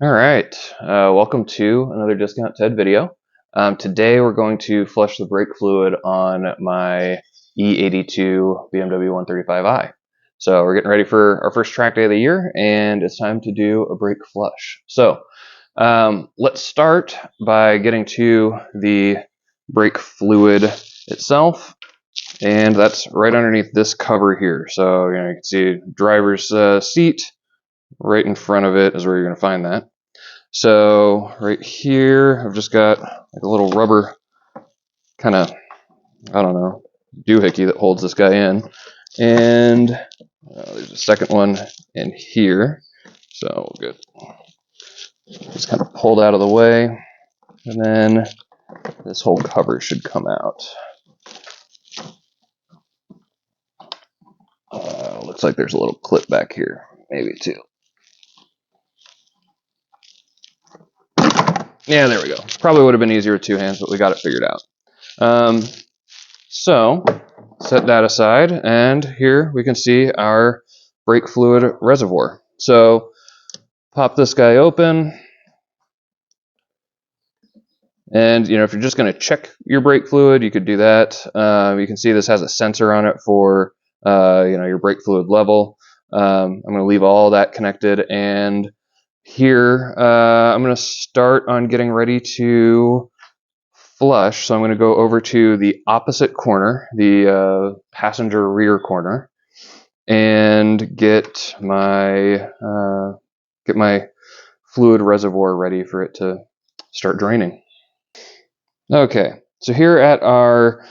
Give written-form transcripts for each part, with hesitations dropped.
All right, welcome to another Discount Ted video. Today we're going to flush the brake fluid on my E82 BMW 135i. So we're getting ready for our first track day of the year, and it's time to do a brake flush. So let's start by getting to the brake fluid itself, and that's right underneath this cover here. So you can see driver's seat. Right in front of it is where you're going to find that. So right here, I've just got like a little rubber kind of, I don't know, doohickey that holds this guy in. And there's a second one in here. So good. Just kind of pulled out of the way. And then this whole cover should come out. Looks like there's a little clip back here, maybe two. Yeah, there we go. Probably would have been easier with two hands, but we got it figured out. So set that aside, and here we can see our brake fluid reservoir. So pop this guy open, and if you're just going to check your brake fluid, you could do that. You can see this has a sensor on it for your brake fluid level. I'm going to leave all that connected, and here I'm going to start on getting ready to flush. So I'm going to go over to the opposite corner, the passenger rear corner, and get my fluid reservoir ready for it to start draining. Okay, so here at our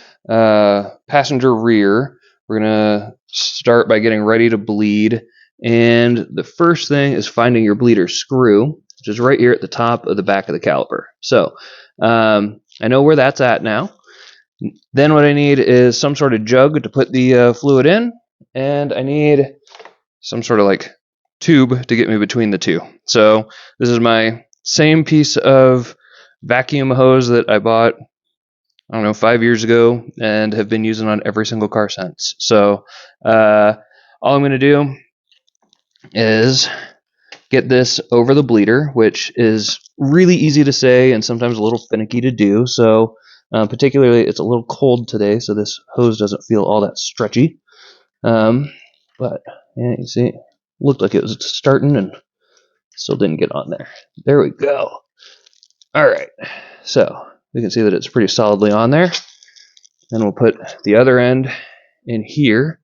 passenger rear, we're going to start by getting ready to bleed. And the first thing is finding your bleeder screw, which is right here at the top of the back of the caliper. So I know where that's at now. Then what I need is some sort of jug to put the fluid in, and I need some sort of like tube to get me between the two. So this is my same piece of vacuum hose that I bought, I don't know, 5 years ago and have been using on every single car since. So all I'm going to do is get this over the bleeder, which is really easy to say and sometimes a little finicky to do. So particularly it's a little cold today, so this hose doesn't feel all that stretchy. But yeah, you see, it looked like it was starting and still didn't get on there. There we go. All right, so we can see that it's pretty solidly on there. Then we'll put the other end in here.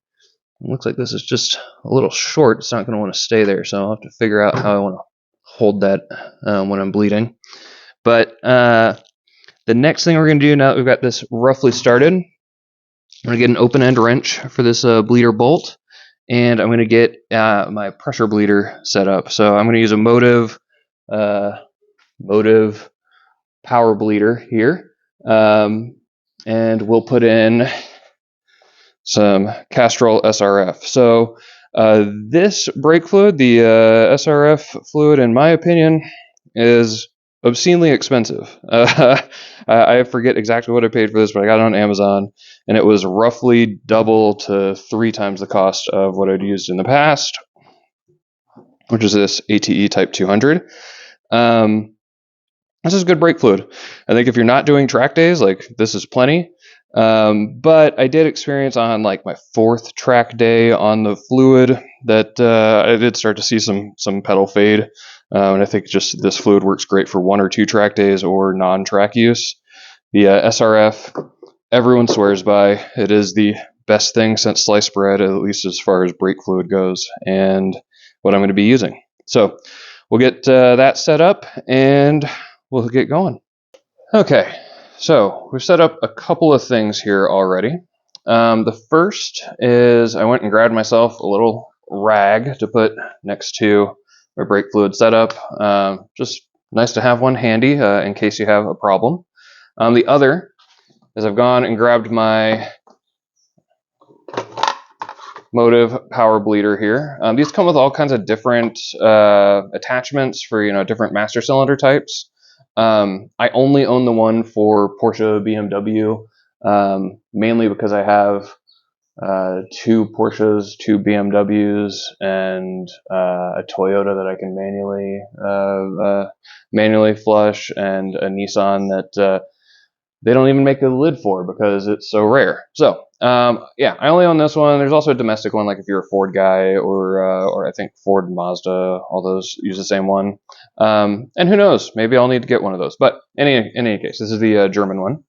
It looks like this is just a little short. It's not going to want to stay there, so I'll have to figure out how I want to hold that when I'm bleeding. But the next thing we're going to do, now that we've got this roughly started, I'm going to get an open end wrench for this bleeder bolt, and I'm going to get my pressure bleeder set up. So I'm going to use a Motive power bleeder here, and we'll put in some Castrol SRF. So this brake fluid, the SRF fluid, in my opinion, is obscenely expensive. I forget exactly what I paid for this, but I got it on Amazon, and it was roughly double to 3 times the cost of what I'd used in the past, which is this ATE Type 200. This is good brake fluid. I think if you're not doing track days, like, this is plenty. But I did experience on like my 4th track day on the fluid that I did start to see some pedal fade. And I think just this fluid works great for 1 or 2 track days or non-track use. The SRF, everyone swears by. It is the best thing since sliced bread, at least as far as brake fluid goes, and what I'm going to be using. So we'll get that set up and we'll get going. Okay, so we've set up a couple of things here already. The first is I went and grabbed myself a little rag to put next to my brake fluid setup. Just nice to have one handy in case you have a problem. The other is I've gone and grabbed my Motive power bleeder here. These come with all kinds of different attachments for different master cylinder types. I only own the one for Porsche, BMW, mainly because I have 2 Porsches, 2 BMWs, and a Toyota that I can manually flush, and a Nissan that they don't even make a lid for because it's so rare. So yeah, I only own this one. There's also a domestic one, like if you're a Ford guy, or I think Ford and Mazda, all those use the same one. And who knows, maybe I'll need to get one of those. But in any case, this is the German one.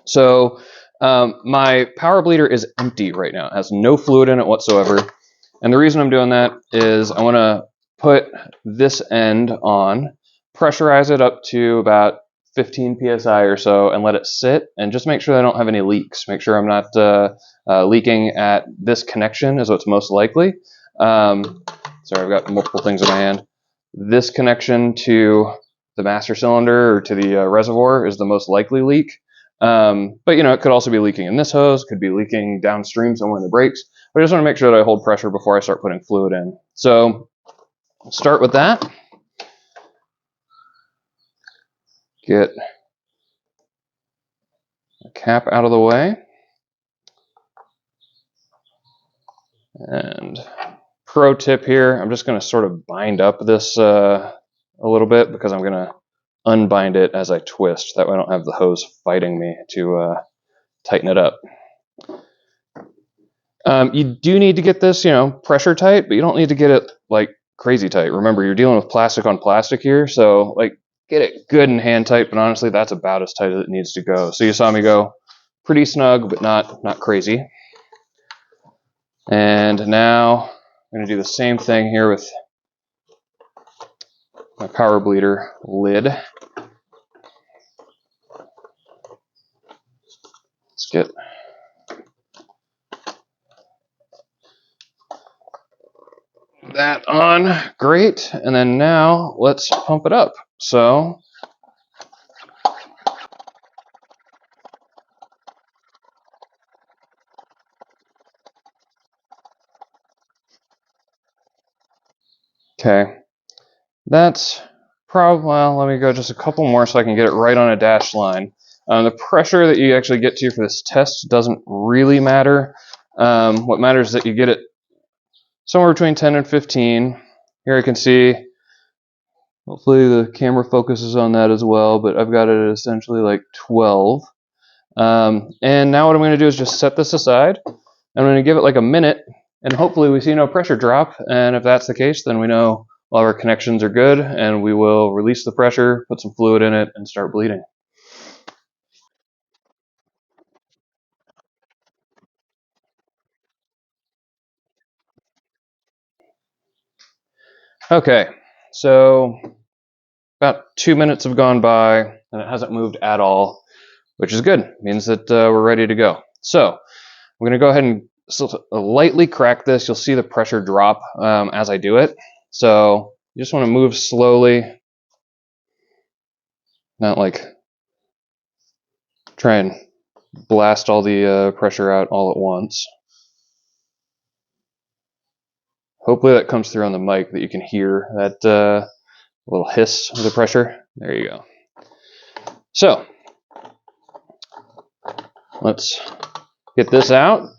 So my power bleeder is empty right now. It has no fluid in it whatsoever. And the reason I'm doing that is I want to put this end on, pressurize it up to about 15 psi or so, and let it sit, and just make sure I don't have any leaks. Make sure I'm not leaking at this connection is what's most likely. Sorry, I've got multiple things in my hand. This connection to the master cylinder or to the reservoir is the most likely leak. But you know, it could also be leaking in this hose, could be leaking downstream somewhere in the brakes. But I just want to make sure that I hold pressure before I start putting fluid in. So I'll start with that. Get the cap out of the way. And pro tip here, I'm just going to sort of bind up this a little bit, because I'm going to unbind it as I twist. That way I don't have the hose fighting me to tighten it up. You do need to get this, you know, pressure tight, but you don't need to get it like crazy tight. Remember, you're dealing with plastic on plastic here, so like get it good and hand tight, but honestly that's about as tight as it needs to go. So you saw me go pretty snug, but not crazy. And now I'm going to do the same thing here with my power bleeder lid. Let's get that on. Great. And then now let's pump it up. So okay, that's probably, well, let me go just a couple more so I can get it right on a dash line. The pressure that you actually get to for this test doesn't really matter. What matters is that you get it somewhere between 10 and 15. Here I can see, hopefully the camera focuses on that as well, but I've got it at essentially like 12. And now what I'm going to do is just set this aside. I'm going to give it like a minute, and hopefully we see no pressure drop. And if that's the case, then we know all our connections are good, and we will release the pressure, put some fluid in it, and start bleeding. Okay, so about 2 minutes have gone by, and it hasn't moved at all, which is good. It means that we're ready to go. So I'm going to go ahead and lightly crack this. You'll see the pressure drop as I do it. So you just want to move slowly, not like try and blast all the pressure out all at once. Hopefully that comes through on the mic, that you can hear that little hiss of the pressure. There you go. So let's get this out.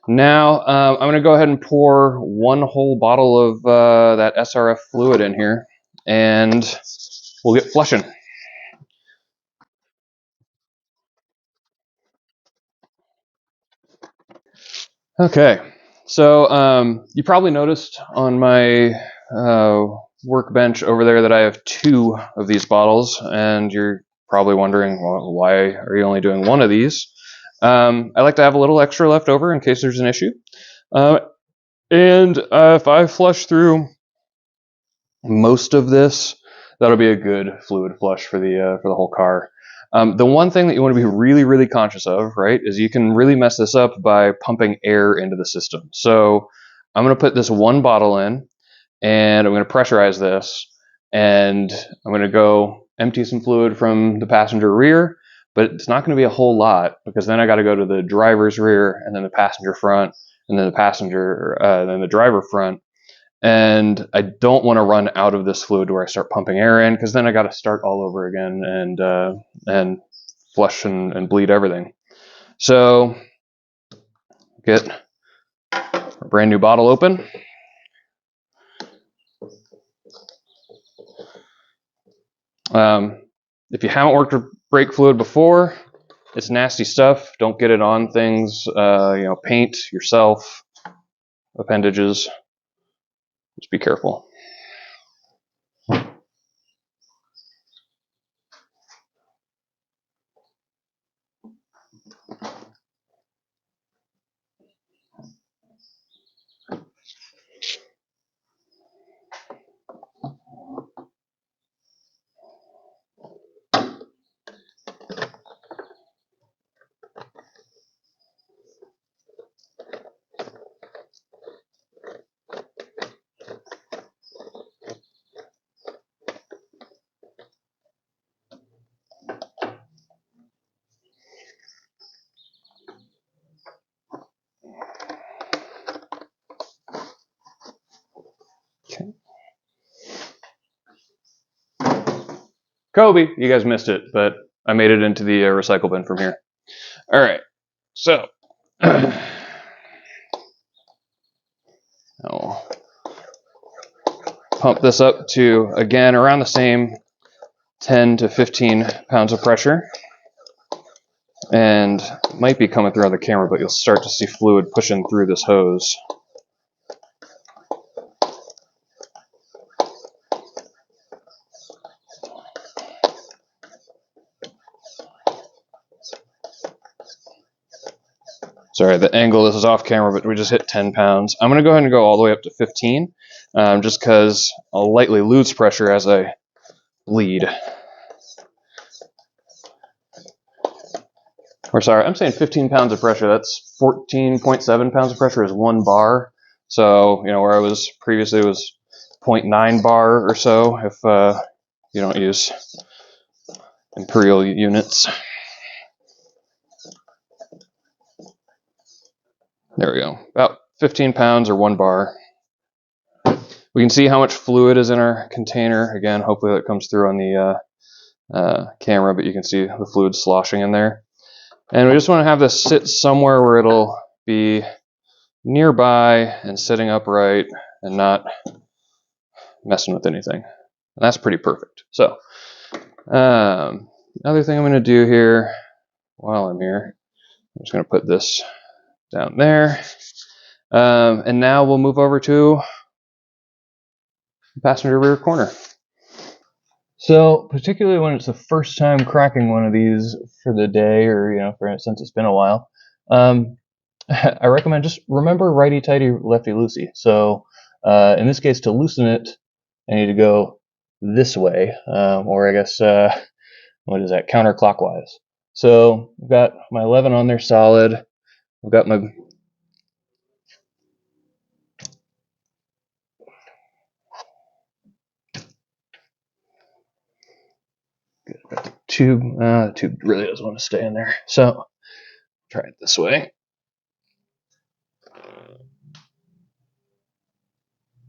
Now I'm going to go ahead and pour 1 whole bottle of that SRF fluid in here, and we'll get flushing. Okay, so you probably noticed on my workbench over there that I have 2 of these bottles, and you're probably wondering, well, why are you only doing 1 of these? I like to have a little extra left over in case there's an issue. And if I flush through most of this, that'll be a good fluid flush for the whole car. The one thing that you want to be really, really conscious of, right, is you can really mess this up by pumping air into the system. So I'm going to put this 1 bottle in, and I'm going to pressurize this, and I'm going to go empty some fluid from the passenger rear, but it's not going to be a whole lot, because then I got to go to the driver's rear, and then the passenger front, and then then the driver front. And I don't want to run out of this fluid where I start pumping air in, because then I got to start all over again and flush and bleed everything. So get a brand new bottle open. If you haven't worked with brake fluid before, it's nasty stuff. Don't get it on things, paint, yourself, appendages. Just be careful. Okay. Kobe, you guys missed it, but I made it into the recycle bin from here. All right, so I'll pump this up to, again, around the same 10 to 15 pounds of pressure. And it might be coming through on the camera, but you'll start to see fluid pushing through this hose. Sorry, the angle, this is off camera, but we just hit 10 pounds. I'm going to go ahead and go all the way up to 15, just because I'll lightly lose pressure as I bleed. Or sorry, I'm saying 15 pounds of pressure. That's 14.7 pounds of pressure is 1 bar. So, where I was previously was 0.9 bar or so if you don't use imperial units. There we go. About 15 pounds or 1 bar. We can see how much fluid is in our container. Again, hopefully that comes through on the camera, but you can see the fluid sloshing in there. And we just want to have this sit somewhere where it'll be nearby and sitting upright and not messing with anything. And that's pretty perfect. So, another thing I'm going to do here while I'm here, I'm just going to put this down there. And now we'll move over to the passenger rear corner. So, particularly when it's the first time cracking one of these for the day, or since it's been a while, I recommend just remember righty-tighty, lefty-loosey. So, in this case, to loosen it, I need to go this way, or I guess, what is that, counterclockwise. So, I've got my 11 on there solid. I've got my tube. The tube really doesn't want to stay in there. So, try it this way.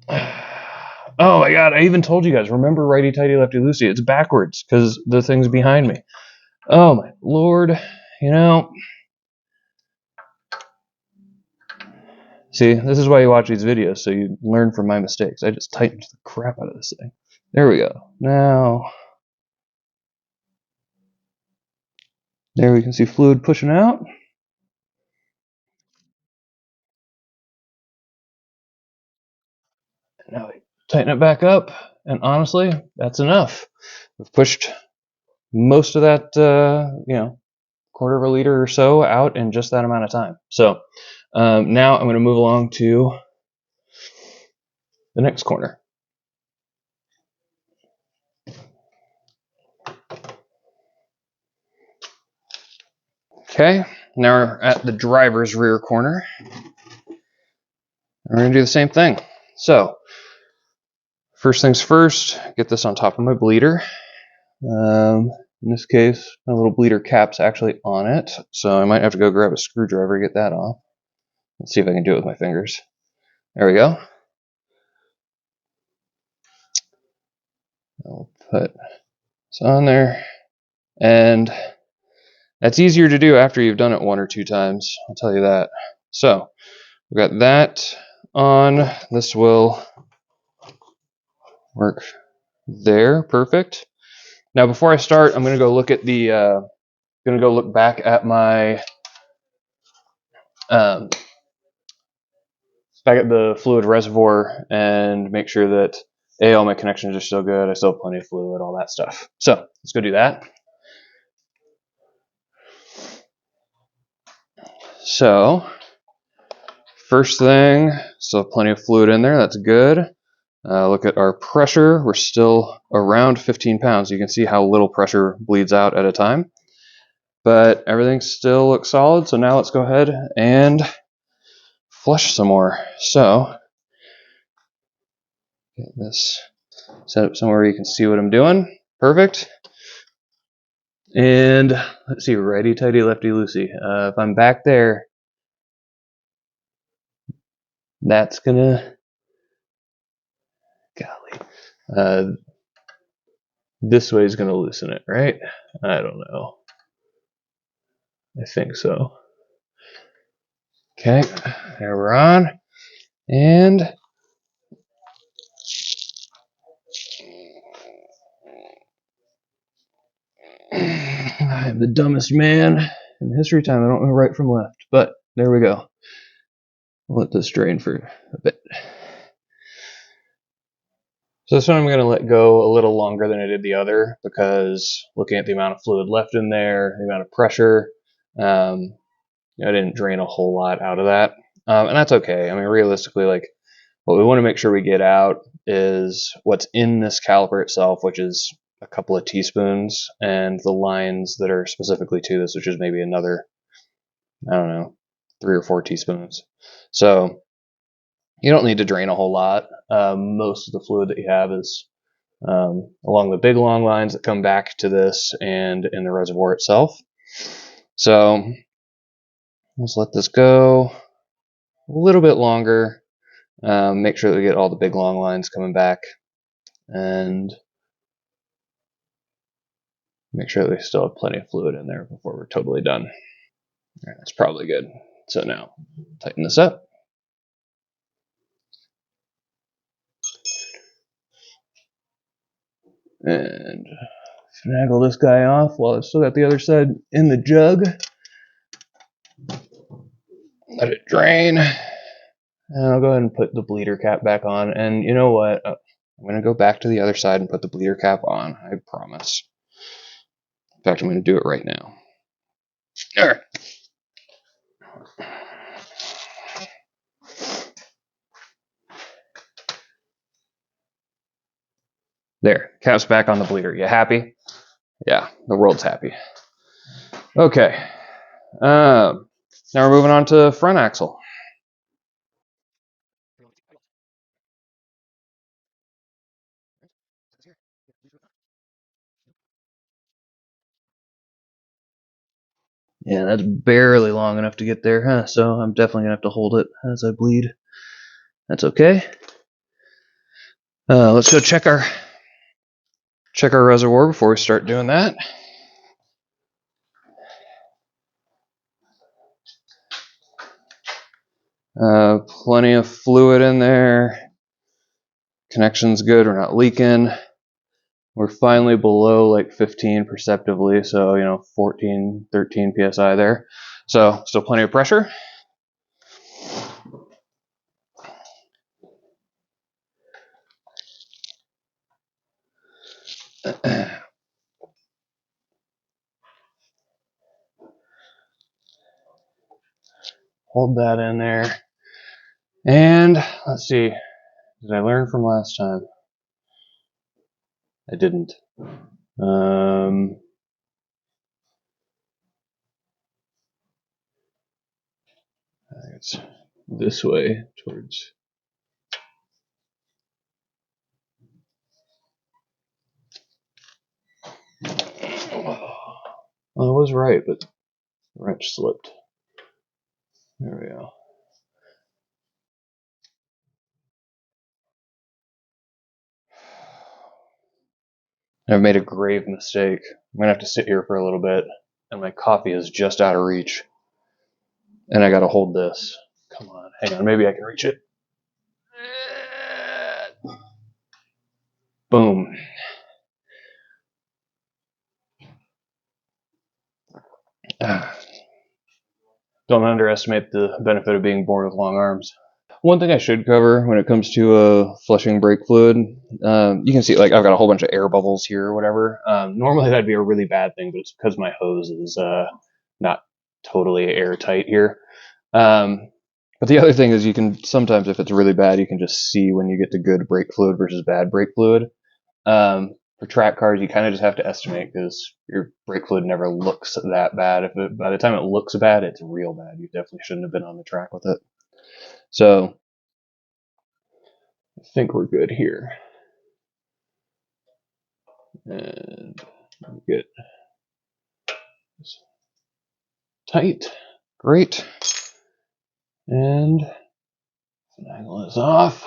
Oh my god, I even told you guys, remember righty-tighty, lefty-loosey. It's backwards because the thing's behind me. Oh my lord, See, this is why you watch these videos, so you learn from my mistakes. I just tightened the crap out of this thing. There we go. Now, there we can see fluid pushing out. Now we tighten it back up, and honestly, that's enough. We've pushed most of that, quarter of a liter or so out in just that amount of time. So now I'm going to move along to the next corner. Okay, now we're at the driver's rear corner. We're going to do the same thing. So, first things first, get this on top of my bleeder. In this case, my little bleeder cap's actually on it, so I might have to go grab a screwdriver to get that off. Let's see if I can do it with my fingers. There we go. I'll put this on there, and that's easier to do after you've done it 1 or 2 times, I'll tell you that. So we've got that on. This will work there. Perfect. Now before I start, I'm going to go look at the look back at my back at the fluid reservoir and make sure that all my connections are still good. I still have plenty of fluid, all that stuff. So let's go do that. So first thing, still plenty of fluid in there. That's good. Look at our pressure. We're still around 15 pounds. You can see how little pressure bleeds out at a time. But everything still looks solid. So now let's go ahead and flush some more. So get this set up somewhere you can see what I'm doing. Perfect. And let's see, righty tighty, lefty loosey. If I'm back there, that's gonna, golly, this way is gonna loosen it, right? I don't know. I think so. Okay, there we're on. And I am the dumbest man in history time. I don't know right from left, but there we go. I'll let this drain for a bit. So this one I'm going to let go a little longer than I did the other because looking at the amount of fluid left in there, the amount of pressure, I didn't drain a whole lot out of that. And that's okay. I mean, realistically, like what we want to make sure we get out is what's in this caliper itself, which is a couple of teaspoons, and the lines that are specifically to this, which is maybe another, I don't know, 3 or 4 teaspoons. So you don't need to drain a whole lot. Most of the fluid that you have is along the big long lines that come back to this and in the reservoir itself. So let's let this go a little bit longer. Make sure that we get all the big long lines coming back and make sure that we still have plenty of fluid in there before we're totally done. All right, that's probably good. So now tighten this up. And finagle this guy off while it's still got the other side in the jug. Let it drain. And I'll go ahead and put the bleeder cap back on. And you know what? I'm going to go back to the other side and put the bleeder cap on. I promise. In fact, I'm going to do it right now. All right. There. Cap's back on the bleeder. You happy? Yeah, the world's happy. Okay. Now we're moving on to front axle. Yeah, that's barely long enough to get there, huh? So I'm definitely gonna have to hold it as I bleed. That's okay. Let's go check our reservoir before we start doing that. Plenty of fluid in there. Connection's good. We're not leaking. We're finally below like 15 perceptively, so 14, 13 psi there. So still plenty of pressure. Hold that in there. And let's see. Did I learn from last time? I didn't. I think it's this way towards. Well, I was right, but the wrench slipped. There we go. I've made a grave mistake. I'm gonna have to sit here for a little bit, and my coffee is just out of reach. And I gotta hold this. Come on, hang on, maybe I can reach it. Boom. Don't underestimate the benefit of being born with long arms. One thing I should cover when it comes to flushing brake fluid, you can see like I've got a whole bunch of air bubbles here or whatever. Normally that'd be a really bad thing, but it's because my hose is not totally airtight here. But the other thing is you can sometimes, if it's really bad, you can just see when you get to good brake fluid versus bad brake fluid. For track cars, you kind of just have to estimate because your brake fluid never looks that bad. By the time it looks bad, it's real bad. You definitely shouldn't have been on the track with it. So I think we're good here. And get this tight. Great. And angle this off.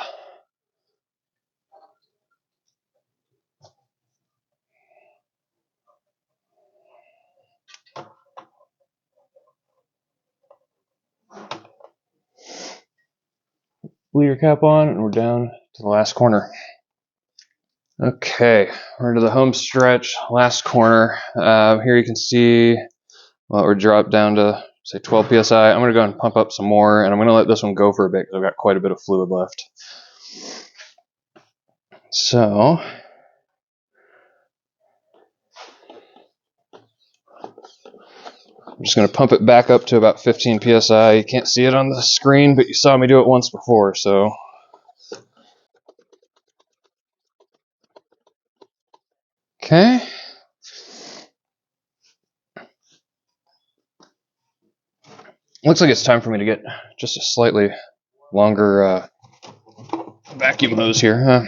Bleeder cap on, and we're down to the last corner. Okay, we're into the home stretch, last corner. Here you can see, well, we're dropped down to say 12 psi. I'm going to go and pump up some more, and I'm going to let this one go for a bit because I've got quite a bit of fluid left. So, I'm just going to pump it back up to about 15 psi. You can't see it on the screen, but you saw me do it once before, so. Okay. Looks like it's time for me to get just a slightly longer vacuum hose here, huh?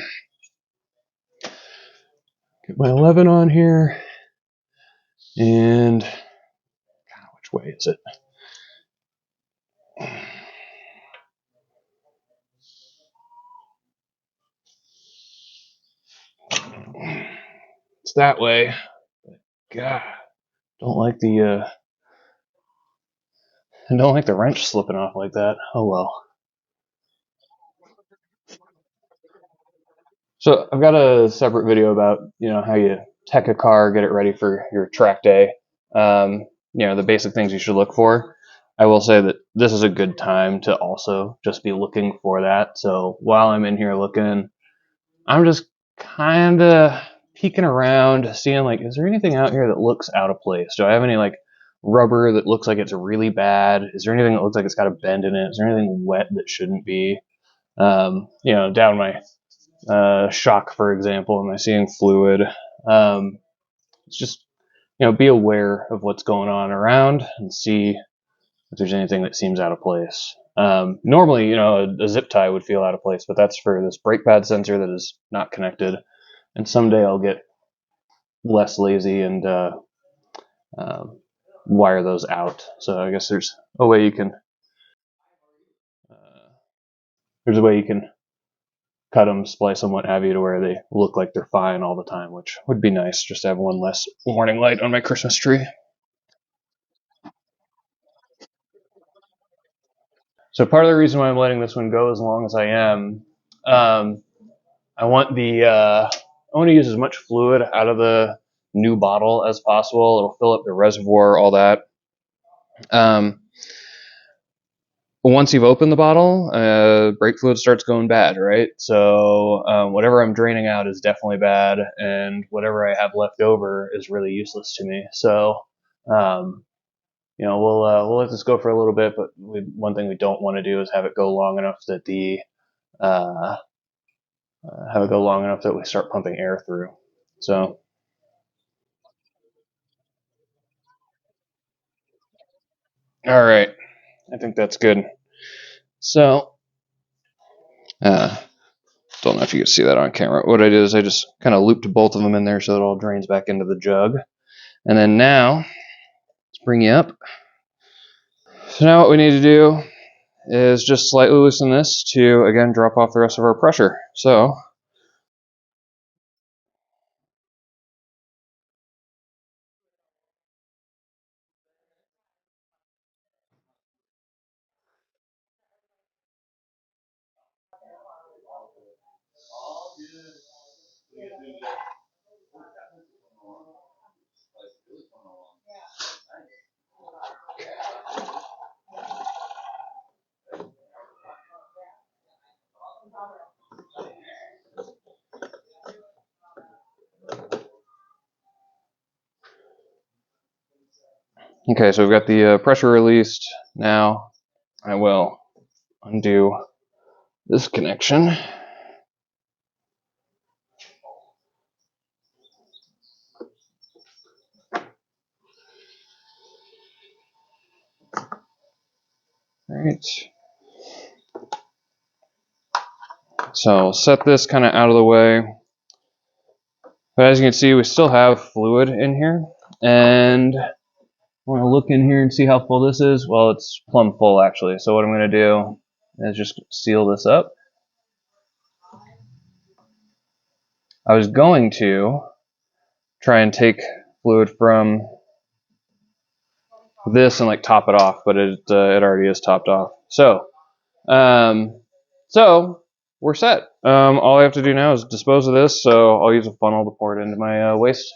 Get my 11 on here, and which way is it? It's that way. God, don't like the wrench slipping off like that. Oh well. So I've got a separate video about how you tech a car, get it ready for your track day. The basic things you should look for. I will say that this is a good time to also just be looking for that. So while I'm in here looking, I'm just kind of peeking around, seeing like, is there anything out here that looks out of place? Do I have any like rubber that looks like it's really bad? Is there anything that looks like it's got a bend in it? Is there anything wet that shouldn't be? Down my shock, for example, am I seeing fluid? It's just be aware of what's going on around and see if there's anything that seems out of place. Normally, a zip tie would feel out of place, but that's for this brake pad sensor that is not connected. And someday I'll get less lazy and wire those out. So I guess there's a way you can cut them, splice them, what have you, to where they look like they're fine all the time, which would be nice just to have one less warning light on my Christmas tree. So part of the reason why I'm letting this one go as long as I am, I want to use as much fluid out of the new bottle as possible. It'll fill up the reservoir, all that. Once you've opened the bottle, brake fluid starts going bad, right? So whatever I'm draining out is definitely bad, and whatever I have left over is really useless to me. So we'll let this go for a little bit, but one thing we don't want to do is have it go long enough that we start pumping air through. So. All right, I think that's good. So, don't know if you can see that on camera. What I did is I just kind of looped both of them in there so it all drains back into the jug. And then now, let's bring you up. So now what we need to do is just slightly loosen this to, again, drop off the rest of our pressure. So, Okay, so we've got the pressure released. Now I will undo this connection. All right. So I'll set this kind of out of the way. But as you can see, we still have fluid in here. And I want to look in here and see how full this is. Well, it's plumb full actually. So what I'm going to do is just seal this up. I was going to try and take fluid from this and like top it off, but it already is topped off. So we're set. All I have to do now is dispose of this. So I'll use a funnel to pour it into my waste.